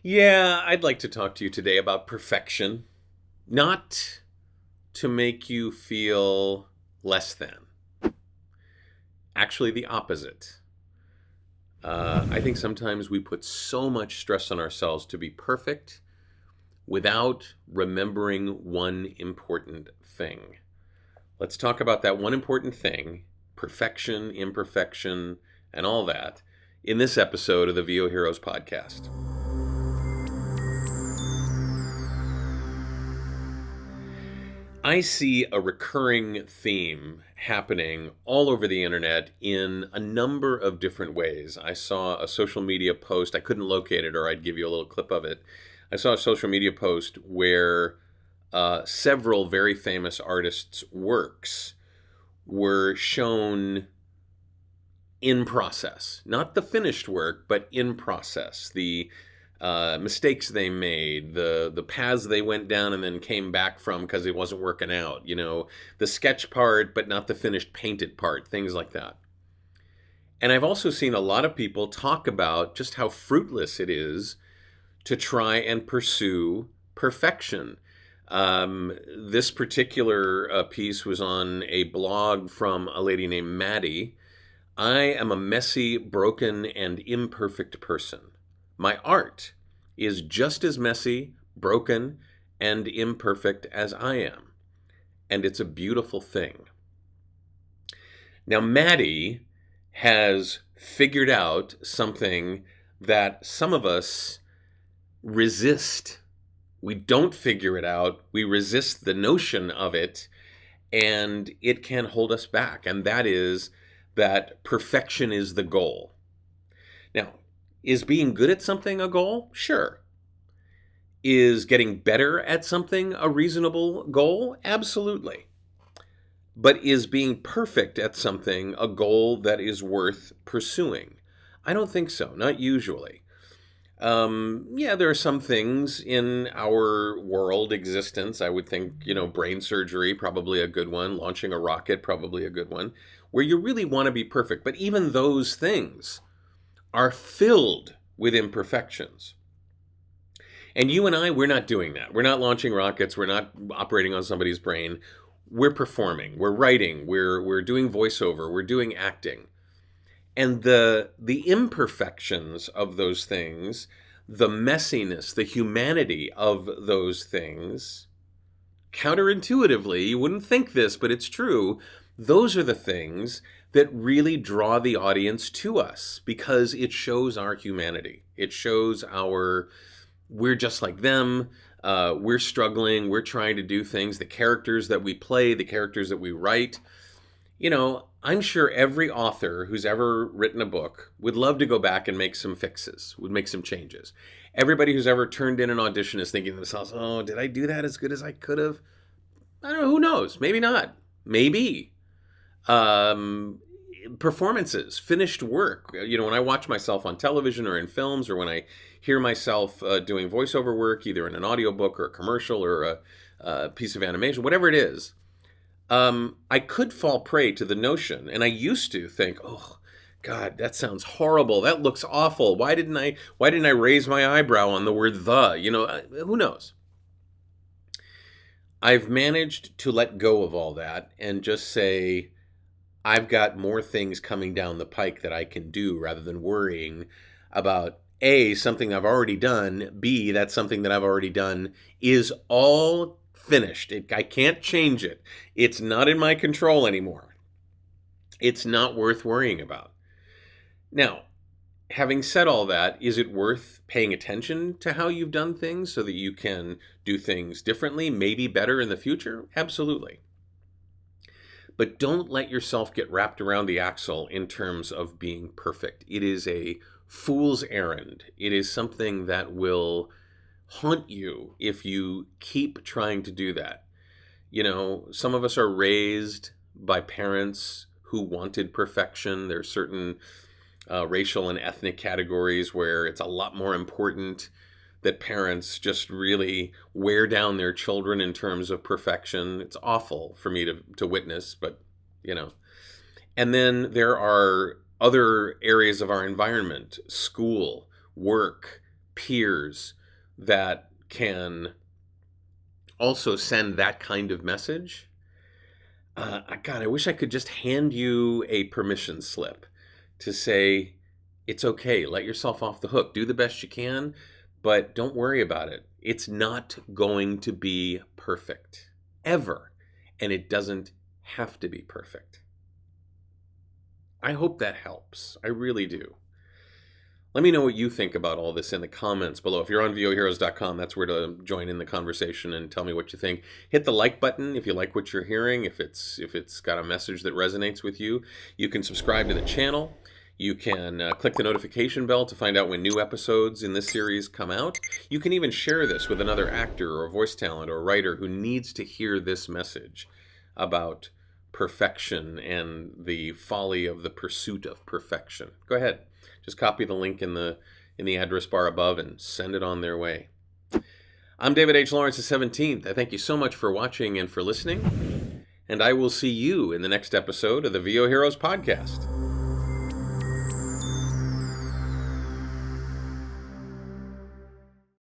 Yeah, I'd like to talk to you today about perfection, not to make you feel less than. Actually, the opposite. I think sometimes we put so much stress on ourselves to be perfect without remembering one important thing. Let's talk about that one important thing, perfection, imperfection, and all that, in this episode of the VO Heroes podcast. I see a recurring theme happening all over the internet in a number of different ways. I saw a social media post, I couldn't locate it or I'd give you a little clip of it. I saw a social media post where several very famous artists' works were shown in process, not the finished work, but in process. The mistakes they made, the paths they went down and then came back from because it wasn't working out. The sketch part, but not the finished painted part. Things like that. And I've also seen a lot of people talk about just how fruitless it is to try and pursue perfection. This particular piece was on a blog from a lady named Maddie. I am a messy, broken, and imperfect person. My art is just as messy, broken, and imperfect as I am. And it's a beautiful thing. Now, Maddie has figured out something that some of us resist. We don't figure it out. We resist the notion of it, and it can hold us back. And that is that perfection is the goal. Now, is being good at something a goal? Sure. Is getting better at something a reasonable goal? Absolutely. But is being perfect at something a goal that is worth pursuing? I don't think so, not usually. Yeah, there are some things in our world existence. I would think, brain surgery, probably a good one. Launching a rocket, probably a good one, where you really want to be perfect. But even those things are filled with imperfections. And you and I, we're not doing that. We're not launching rockets. We're not operating on somebody's brain. We're performing. We're writing. We're doing voiceover. We're doing acting. And the imperfections of those things, the messiness, the humanity of those things, counterintuitively, you wouldn't think this, but it's true, those are the things that really draw the audience to us because it shows our humanity. It shows we're just like them, we're struggling, we're trying to do things, the characters that we play, the characters that we write. I'm sure every author who's ever written a book would love to go back and make some fixes, would make some changes. Everybody who's ever turned in an audition is thinking to themselves, oh, did I do that as good as I could have? I don't know, who knows? Maybe not. Maybe. Performances, finished work. When I watch myself on television or in films, or when I hear myself doing voiceover work, either in an audiobook or a commercial or a piece of animation, whatever it is, I could fall prey to the notion, and I used to think, oh, God, that sounds horrible. That looks awful. Why didn't I raise my eyebrow on the word the? Who knows? I've managed to let go of all that and just say, I've got more things coming down the pike that I can do rather than worrying about A, something I've already done, B, that something that I've already done is all finished. I can't change it. It's not in my control anymore. It's not worth worrying about. Now, having said all that, is it worth paying attention to how you've done things so that you can do things differently, maybe better in the future? Absolutely. But don't let yourself get wrapped around the axle in terms of being perfect. It is a fool's errand. It is something that will haunt you if you keep trying to do that. Some of us are raised by parents who wanted perfection. There are certain racial and ethnic categories where it's a lot more important that parents just really wear down their children in terms of perfection. It's awful for me to witness, but And then there are other areas of our environment, school, work, peers that can also send that kind of message, God, I wish I could just hand you a permission slip to say, it's okay, let yourself off the hook, do the best you can, but don't worry about it. It's not going to be perfect, ever. And it doesn't have to be perfect. I hope that helps. I really do. Let me know what you think about all this in the comments below. If you're on VOHeroes.com, that's where to join in the conversation and tell me what you think. Hit the like button if you like what you're hearing, if it's got a message that resonates with you. You can subscribe to the channel. You can click the notification bell to find out when new episodes in this series come out. You can even share this with another actor or voice talent or writer who needs to hear this message about perfection and the folly of the pursuit of perfection. Go ahead. Just copy the link in the address bar above and send it on their way. I'm David H. Lawrence the 17th. I thank you so much for watching and for listening. And I will see you in the next episode of the VO Heroes podcast.